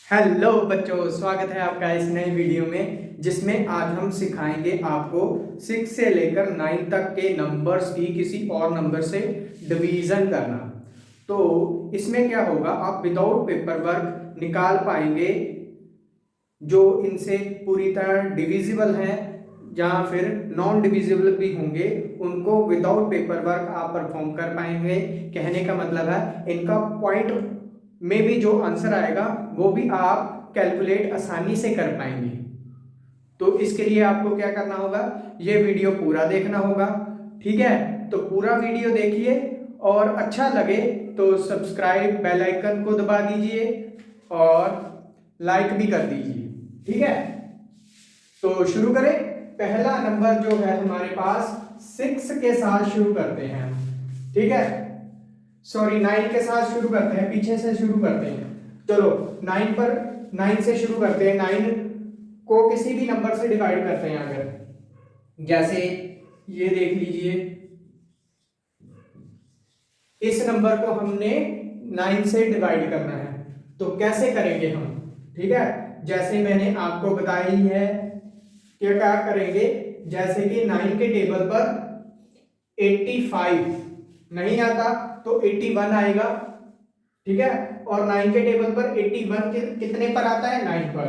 Hello बच्चों, स्वागत है आपका इस नई वीडियो में जिसमें आज हम सिखाएंगे आपको 6 से लेकर 9 तक के नंबर्स की किसी और नंबर से डिवीजन करना। तो इसमें क्या होगा, आप विदाउट पेपर वर्क निकाल पाएंगे जो इनसे पूरी तरह डिविजिबल हैं या फिर नॉन डिविजिबल भी होंगे, उनको विदाउट पेपर वर्क आप परफॉर्म कर पाएंगे। कहने का मतलब है इनका पॉइंट में भी जो आंसर आएगा वो भी आप कैलकुलेट आसानी से कर पाएंगे। तो इसके लिए आपको क्या करना होगा, ये वीडियो पूरा देखना होगा। ठीक है, तो पूरा वीडियो देखिए और अच्छा लगे तो सब्सक्राइब बेल आइकन को दबा दीजिए और लाइक भी कर दीजिए। ठीक है, तो शुरू करें। पहला नंबर जो है हमारे पास 6 के साथ शुरू करते हैं हम। ठीक है, सॉरी 9 के साथ शुरू करते हैं, पीछे से शुरू करते हैं। चलो 9 से शुरू करते हैं। 9 को किसी भी नंबर से डिवाइड करते हैं। अगर जैसे ये देख लीजिए, इस नंबर को हमने 9 से डिवाइड करना है, तो कैसे करेंगे हम। ठीक है, जैसे मैंने आपको बताई है कि क्या करेंगे। जैसे कि 9 के टेबल पर 85 नहीं आता तो 81 आएगा। ठीक है, और 9 के टेबल पर 81 कितने पर आता है, 9 पर,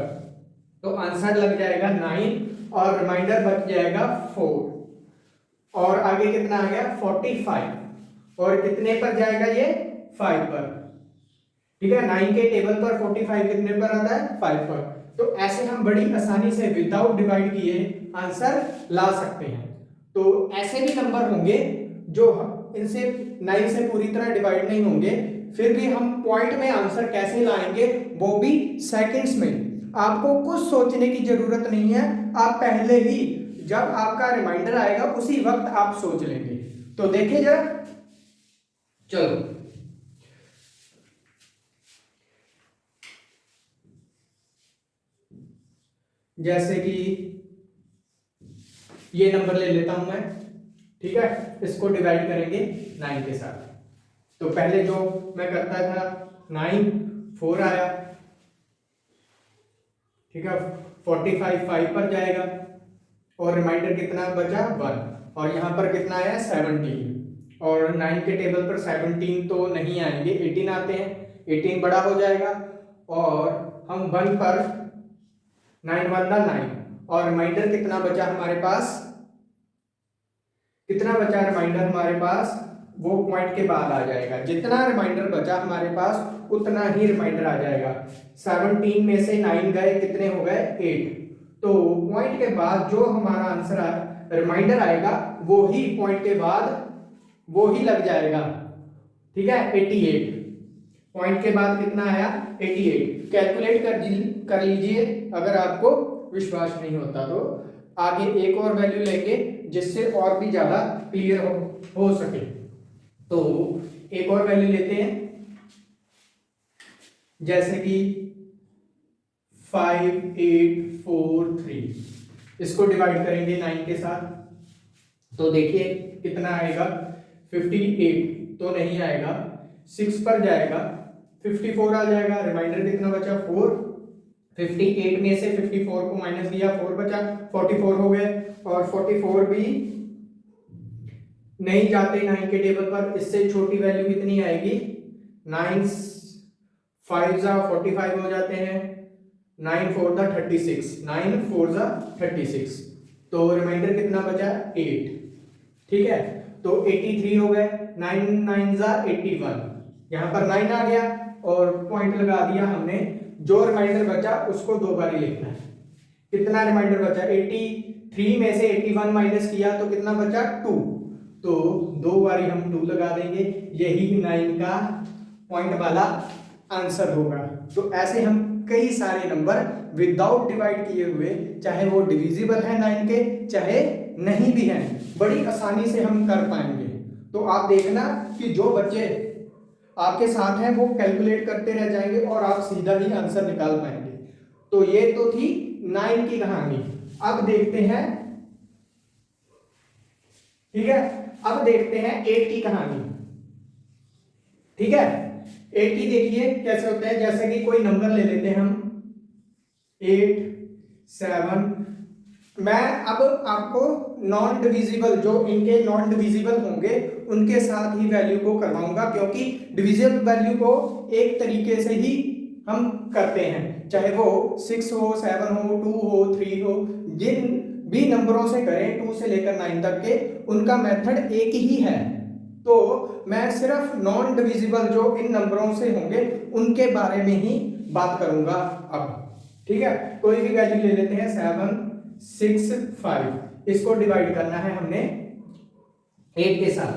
तो आंसर लग जाएगा 9 और रिमाइंडर बच जाएगा 4। और आगे कितना आ गया, 45, और कितने पर जाएगा ये, 5 पर। ठीक है, 9 के टेबल पर 45 कितने पर आता है, 5 पर। तो ऐसे हम बड़ी आसानी से विदाउट डिवाइड किए आंसर ला सकते हैं। तो ऐसे भी नंबर होंगे जो इनसे 9 से पूरी तरह डिवाइड नहीं होंगे, फिर भी हम पॉइंट में आंसर कैसे लाएंगे, वो भी सेकंड्स में। आपको कुछ सोचने की जरूरत नहीं है, आप पहले ही जब आपका रिमाइंडर आएगा उसी वक्त आप सोच लेंगे। तो देखिए जरा, चलो जैसे कि ये नंबर ले लेता हूं मैं। ठीक है, इसको डिवाइड करेंगे 9 के साथ। तो पहले जो मैं करता था, 9 4 आया। ठीक है, 45 5 पर जाएगा और रिमाइंडर कितना बचा, 1। और यहां पर कितना आया, 17। और 9 के टेबल पर 17 तो नहीं आएंगे, 18 आते हैं। 18 बड़ा हो जाएगा और हम 1 पर 9 1 9, और रिमाइंडर कितना बचा हमारे पास, कितना बचा रिमाइंडर हमारे पास, वो पॉइंट के बाद आ जाएगा। जितना रिमाइंडर बचा हमारे पास उतना ही रिमाइंडर आ जाएगा। 17 में से 9 गए, कितने हो गए, 8। तो पॉइंट के बाद जो हमारा आंसर रिमाइंडर आएगा वो ही पॉइंट के बाद वो ही लग जाएगा। ठीक है, 88। पॉइंट के बाद कितना आया, 88। कैलकुलेट कर लीजिए अगर आपको विश्वास नहीं होता तो। आगे एक और वैल्यू लेंगे जिससे और भी ज्यादा क्लियर हो सके। तो एक और वैल्यू लेते हैं, जैसे कि 5 8 4 3। इसको डिवाइड करेंगे 9 के साथ, तो देखिए कितना आएगा, 58 तो नहीं आएगा, 6 पर जाएगा, 54 आ जाएगा। रिमाइंडर कितना बचा, 4। 58 में से 54 को माइनस किया, 4 बचा, 44 हो गए। और 44 भी नहीं जाते 9 के टेबल पर, इससे छोटी वैल्यू कितनी आएगी, 9 5 जा 45 हो जाते हैं, 9 4 जा 36, 9 4 जा 36। तो रिमाइंडर कितना बचा, 8। ठीक है, तो 83 हो गए, 9 9 जा 81। यहां पर 9 आ गया और पॉइंट लगा दिया हमने। जो रिमाइंडर बचा उसको दो बार लिखना है। कितना रिमाइंडर बचा, 83 में से 81 माइनस किया तो कितना बचा, 2। तो दो बारी हम 2 लगा देंगे, यही 9 का पॉइंट वाला आंसर होगा। तो ऐसे हम कई सारे नंबर विदाउट डिवाइड किए हुए, चाहे वो डिविजिबल है 9 के चाहे नहीं भी हैं, बड़ी आसानी से हम कर पाएंगे। तो आप देखना कि जो बच्चे आपके साथ हैं वो कैलकुलेट करते रह जाएंगे और आप सीधा ही आंसर निकाल पाएंगे। तो ये तो थी 9 की कहानी। अब देखते हैं, ठीक है, अब देखते हैं 8 की कहानी। ठीक है, 8 की देखिए कैसे होते हैं, जैसे कि कोई नंबर ले लेते हैं हम 8 7। मैं अब आपको नॉन डिविजिबल, जो इनके नॉन डिविजिबल होंगे उनके साथ ही वैल्यू को करवाऊंगा, क्योंकि डिविजिबल वैल्यू को एक तरीके से ही हम करते हैं, चाहे वो 6 हो 7 हो 2 हो 3 हो, जिन भी नंबरों से करें 2 से लेकर 9 तक के, उनका मेथड एक ही है। तो मैं सिर्फ नॉन डिविजिबल जो इन नंबरों से होंगे उनके बारे में ही बात करूंगा अब। ठीक है, कोई भी वैल्यू ले लेते हैं 7 6 5, इसको डिवाइड करना है हमने 8 के साथ।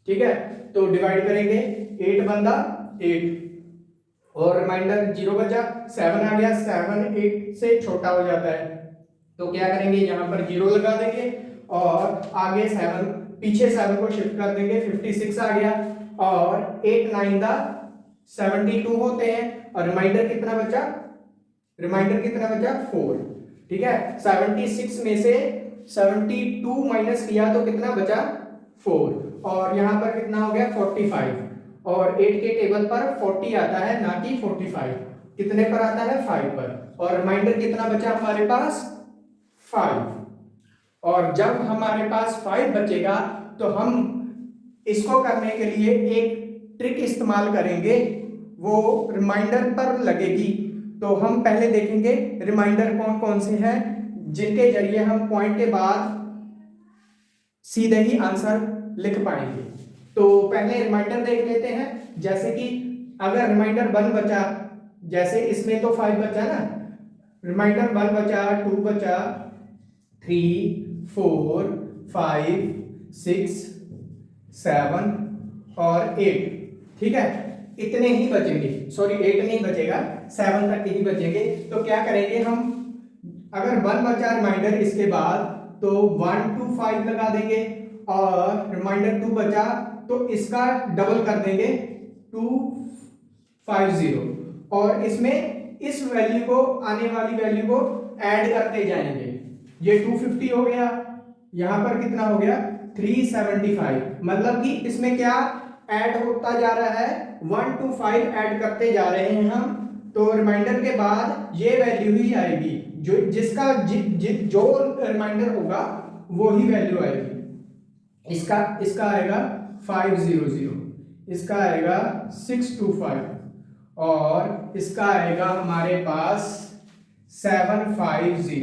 ठीक है, तो डिवाइड करेंगे 8 बंदा 8 और रिमाइंडर 0 बचा, 7 आ गया, 7 8 से छोटा हो जाता है, तो क्या करेंगे यहां पर 0 लगा देंगे और आगे 7 पीछे 7 को शिफ्ट कर देंगे, 56 आ गया और 8 9 दा 72 होते हैं और रिमाइंडर कितना बचा, रिमाइंडर कितना बचा 4। ठीक है, 76 में से 72 माइनस किया तो कितना बचा 4 और यहां पर कितना हो गया 45 और 8 के टेबल पर 40 आता है ना कि 45, कितने पर आता है 5 पर और रिमाइंडर कितना बचा हमारे पास 5। और जब हमारे पास 5 बचेगा तो हम इसको करने के लिए एक ट्रिक इस्तेमाल करेंगे, वो रिमाइंडर पर लगेगी। तो हम पहले देखेंगे रिमाइंडर कौन कौन से हैं जिनके जरिए हम पॉइंट के बाद सीधे ही आंसर लिख पाएंगे। तो पहले रिमाइंडर देख लेते हैं, जैसे कि अगर रिमाइंडर 1 बचा, जैसे इसमें तो 5 बचा ना, रिमाइंडर 1 बचा 2 बचा 3 4 5 6 7 और 8। ठीक है, इतने ही बचेंगे, सॉरी 8 नहीं बचेगा, 7 तक ही बचेंगे। तो क्या करेंगे हम, अगर 1 बचा रिमाइंडर इसके बाद तो 1 2 5 लगा देंगे और रिमाइंडर 2 बचा तो इसका डबल कर देंगे 250 और इसमें इस वैल्यू को, आने वाली वैल्यू को ऐड करते जाएंगे। ये 250 हो गया, यहां पर कितना हो गया 375, मतलब कि इसमें क्या ऐड होता जा रहा है 1 to 5 ऐड करते जा रहे हैं हम। तो रिमाइंडर के बाद ये वैल्यू ही आएगी, जो जिसका जो रिमाइंडर होगा वो ही वैल्यू आएगी। इसका आएगा 500, इसका आएगा 625 और इसका आएगा हमारे पास 750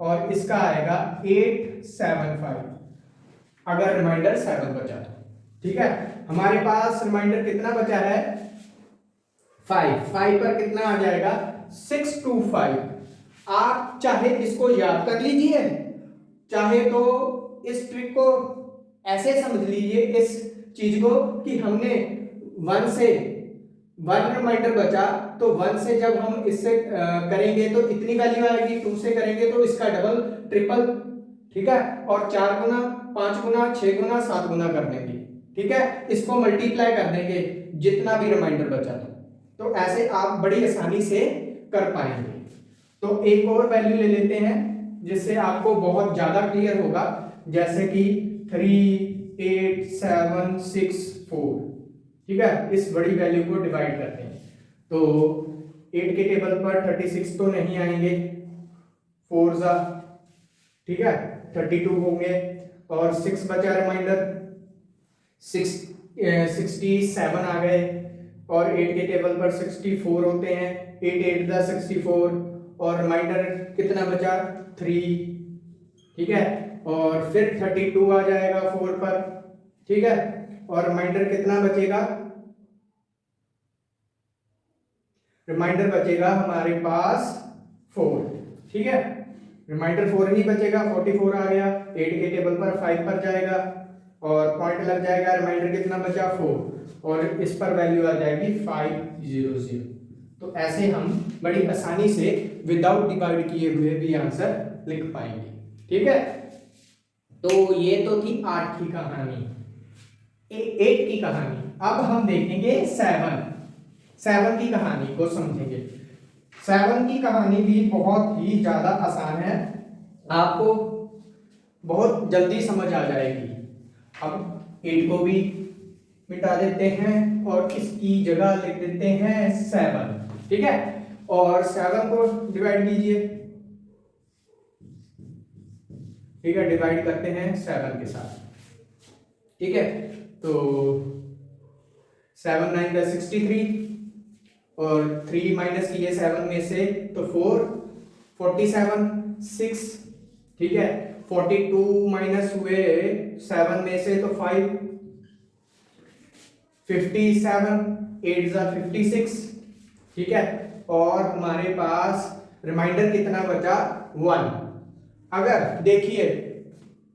और इसका आएगा 875 अगर रिमाइंडर 7 बचा तो। ठीक है, हमारे पास रिमाइंडर कितना बचा है 5 पर कितना आ जाएगा 625। आप चाहे इसको याद कर लीजिए, चाहे तो इस ट्रिक को ऐसे समझ लीजिए इस चीज को कि हमने 1 से 1 रिमाइंडर बचा तो 1 से जब हम इससे करेंगे तो इतनी वैल्यू आएगी, 2 से करेंगे तो इसका डबल ट्रिपल। ठीक है, और 4 गुना 5 गुना 6 गुना 7 गुना कर देंगे। ठीक है, इसको मल्टीप्लाई कर देंगे जितना भी रिमाइंडर बचा तो ऐसे आप बड़ी आसानी से कर पाएंगे। तो एक और वैल्यू ले लेते हैं जिससे आपको बहुत ज्यादा क्लियर होगा, जैसे कि 3 8 7 6 4। ठीक है, इस बड़ी वैल्यू को डिवाइड करते हैं तो 8 के टेबल पर 36 तो नहीं आएंगे, 4 जा, ठीक है 32 होंगे और 6 बचा रिमाइंडर 67 आ गए और 8 के टेबल पर 64 होते हैं, 8 8 दा 64 और रिमाइंडर कितना बचा 3। ठीक है, और फिर 32 आ जाएगा 4 पर। ठीक है, और रिमाइंडर कितना बचेगा, रिमाइंडर बचेगा हमारे पास 4। ठीक है, रिमाइंडर 4 ही बचेगा, 44 आ गया, 8 के टेबल पर 5 पर जाएगा और पॉइंट लग जाएगा, रिमाइंडर कितना बचा 4 और इस पर वैल्यू आ जाएगी 500। तो ऐसे हम बड़ी आसानी से विदाउट डिवाइड किए हुए भी आंसर लिख पाएंगे। ठीक है, तो ये तो थी 8 की कहानी, 8 की कहानी। अब हम देखेंगे 7 की कहानी को समझेंगे। 7 की कहानी भी बहुत ही ज्यादा आसान है, आपको बहुत जल्दी समझ आ जाएगी। अब 8 को भी मिटा देते हैं और इसकी जगह लिख देते हैं 7, ठीक है। और 7 को डिवाइड कीजिए, ठीक है, डिवाइड करते हैं 7 के साथ, ठीक है। तो 7 9 का 63 और 3 माइनस किए 7 में से तो 4 47 6, ठीक है। 42 माइनस हुए 7 में से तो 5 57 8 जा 56, ठीक है। और हमारे पास रिमाइंडर कितना बचा 1। अगर देखिए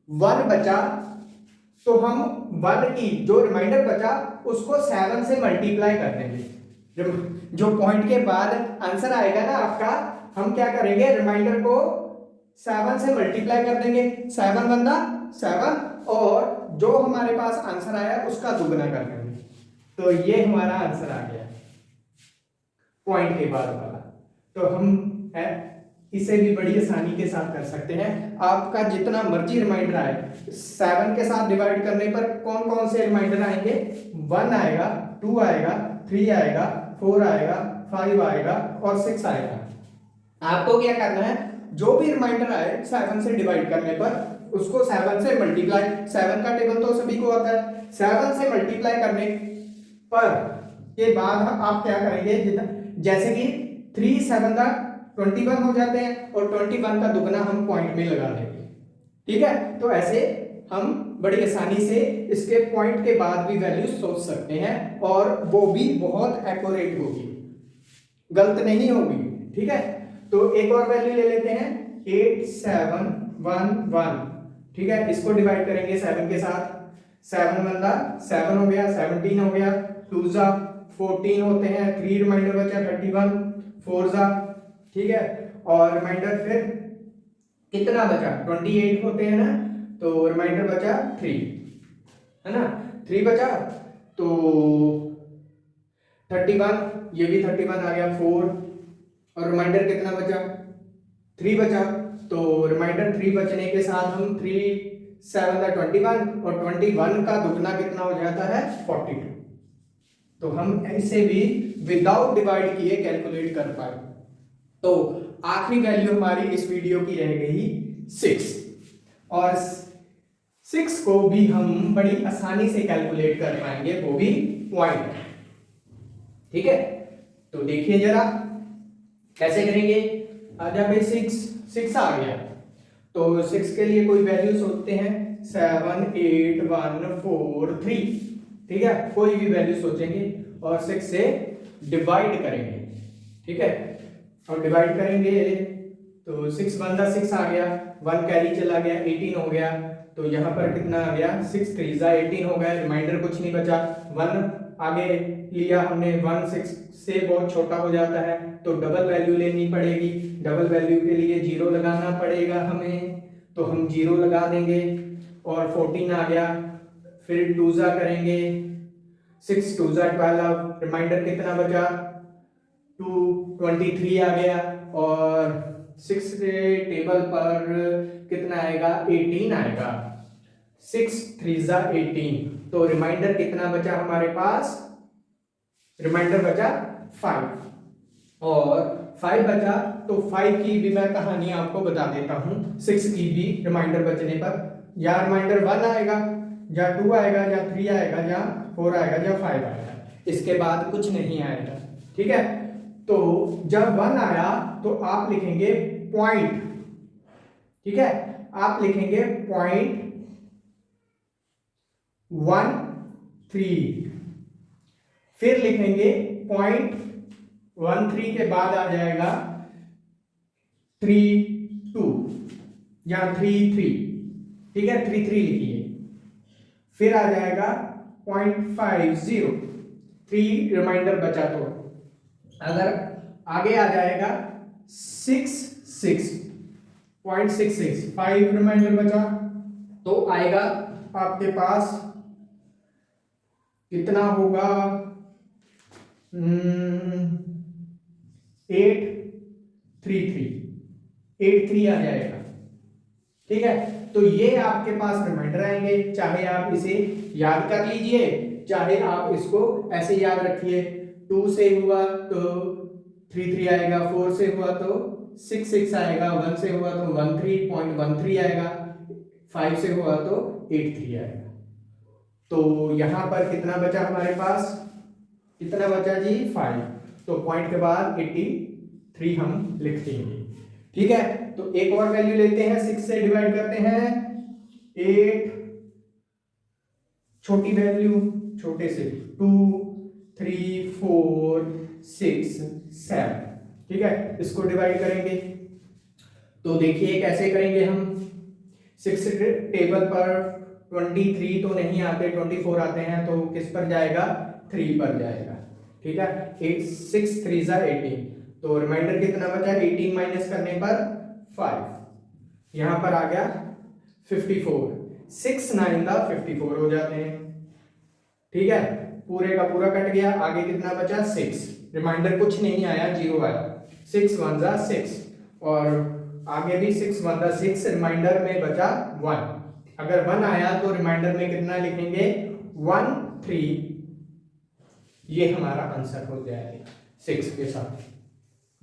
1 बचा तो हम 1 की जो रिमाइंडर बचा उसको 7 से मल्टीप्लाई कर देंगे। जो पॉइंट के बाद आंसर आएगा ना आपका, हम क्या करेंगे, रिमाइंडर को 7 से मल्टीप्लाई कर देंगे, 7 बंदा 7, और जो हमारे पास आंसर आया उसका दुगना कर देंगे। तो ये हमारा आंसर आ गया पॉइंट के बाद वाला। तो हम इसे भी बड़ी आसानी के साथ कर सकते हैं। आपका जितना मर्जी रिमाइंडर आए, 7 के साथ डिवाइड करने पर कौन कौन से रिमाइंडर आएंगे, 1 आएगा, 2 आएगा, 3 आएगा, 4 आएगा, 5 आएगा और 6 आएगा। आपको क्या करना है, जो भी रिमाइंडर आए 7 से डिवाइड करने पर उसको 7 से मल्टीप्लाई, 7 का टेबल तो सभी को आता है, 7 से मल्टीप्लाई करने पर के बाद आप क्या करेंगे, जैसे कि 3 7 21 हो जाते हैं और 21 का दुगना हम पॉइंट में लगा देंगे, ठीक है। तो ऐसे हम बड़ी आसानी से इसके पॉइंट के बाद भी वैल्यू सोच सकते हैं और वो भी बहुत एक्यूरेट होगी, गलत नहीं होगी, ठीक है। तो एक और वैल्यू ले लेते हैं 8 7 1 1, ठीक है। इसको डिवाइड करेंगे 7 के साथ, 7 बंदा 7 हो गया, 17 हो गया, 2 जा 14 होते हैं, 3 रिमाइंडर बचा 31, 4 जा, ठीक है। और रिमाइंडर फिर कितना बचा 28 होते हैं ना, तो रिमाइंडर बचा 3, है ना, 3 बचा तो 31, ये भी 31 आ गया 4, और रिमाइंडर कितना बचा 3 बचा। तो रिमाइंडर 3 बचने के साथ हम 3 7 21 और 21 का दुगना कितना हो जाता है 42। तो हम ऐसे भी विदाउट डिवाइड किए कैलकुलेट कर पाए। तो आखिरी वैल्यू हमारी इस वीडियो की रह गई 6, और 6 को भी हम बड़ी आसानी से कैलकुलेट कर पाएंगे, वो भी पॉइंट, ठीक है। तो देखिए जरा कैसे करेंगे। आजा भाई 6 आ गया, तो 6 के लिए कोई वैल्यू सोचते हैं, 7 8 1 4 3, ठीक है। कोई भी वैल्यू सोचेंगे और 6 से डिवाइड करेंगे, ठीक है। और डिवाइड करेंगे तो 6 बंदा 6 आ गया, 1 कैरी चला गया 18 हो गया, तो यहाँ पर कितना आ गया 6 3 18 हो गया, रिमाइंडर कुछ नहीं बचा, 1 आगे लिया हमने, 1 6 से बहुत छोटा हो जाता है तो डबल वैल्यू लेनी पड़ेगी, डबल वैल्यू के लिए 0 लगाना पड़ेगा हमें, तो हम 0 लगा देंगे। और 14 आ गया, फिर 2 जा करेंगे, 6 2 जा 12, रिमाइंडर कितना बचा 2 23 आ गया, और 6 के टेबल पर कितना आएगा 18 आएगा, 6 3 जा 18, तो रिमाइंडर कितना बचा हमारे पास, रिमाइंडर बचा 5, और 5 बचा तो 5 की भी मैं कहानी आपको बता देता हूं, 6 की भी रिमाइंडर बचने पर या रिमाइंडर 1 आएगा या 2 आएगा या 3 आएगा या 4 आएगा या 5 आएगा, इसके बाद कुछ नहीं आएगा, ठीक है। तो जब 1 आया तो आप लिखेंगे पॉइंट, ठीक है, आप लिखेंगे पॉइंट 1 3, फिर लिखेंगे पॉइंट 1 3 के बाद आ जाएगा 3 2 या 3 3, ठीक है, 3 3 लिखिए, फिर आ जाएगा 0.50, 3 रिमाइंडर बचा तो, अगर आगे आ जाएगा 6 6 0.66, 5 रिमाइंडर बचा तो आएगा आपके पास कितना होगा 833 आ जाएगा, ठीक है। तो ये आपके पास रिमाइंडर आएंगे, चाहे आप इसे याद कर लीजिए चाहे आप इसको ऐसे याद रखिए, 2 से हुआ तो 3 आएगा, 4 से हुआ तो 6 आएगा, 1 से हुआ तो 13.13 आएगा, 5 से हुआ तो 83 आएगा। तो यहां पर कितना बचा हमारे पास, कितना बचा जी 5, तो पॉइंट के बाद 83 हम लिख देंगे। ठीक है, तो एक और वैल्यू लेते हैं, 6 से डिवाइड करते हैं 8, छोटी वैल्यू छोटे से 2 3 4 6 7। ठीक है, इसको डिवाइड करेंगे तो देखिए कैसे करेंगे हम। 6 टेबल पर 23 तो नहीं आते, 24 आते हैं, तो किस पर जाएगा, 3 पर जाएगा। ठीक है, 6 3 18, तो रिमाइंडर कितना बचा, 18 माइनस करने पर 5, यहां पर आ गया 54, 6 9 54 हो जाते हैं। ठीक है, पूरे का पूरा कट गया, आगे कितना बचा 6, रिमाइंडर कुछ नहीं आया, 0 आया, 6 1 6, और आगे भी 6 1 6, रिमाइंडर में बचा 1। अगर 1 आया तो रिमाइंडर में कितना लिखेंगे, 1 3, ये हमारा आंसर हो जाएगा 6 के साथ।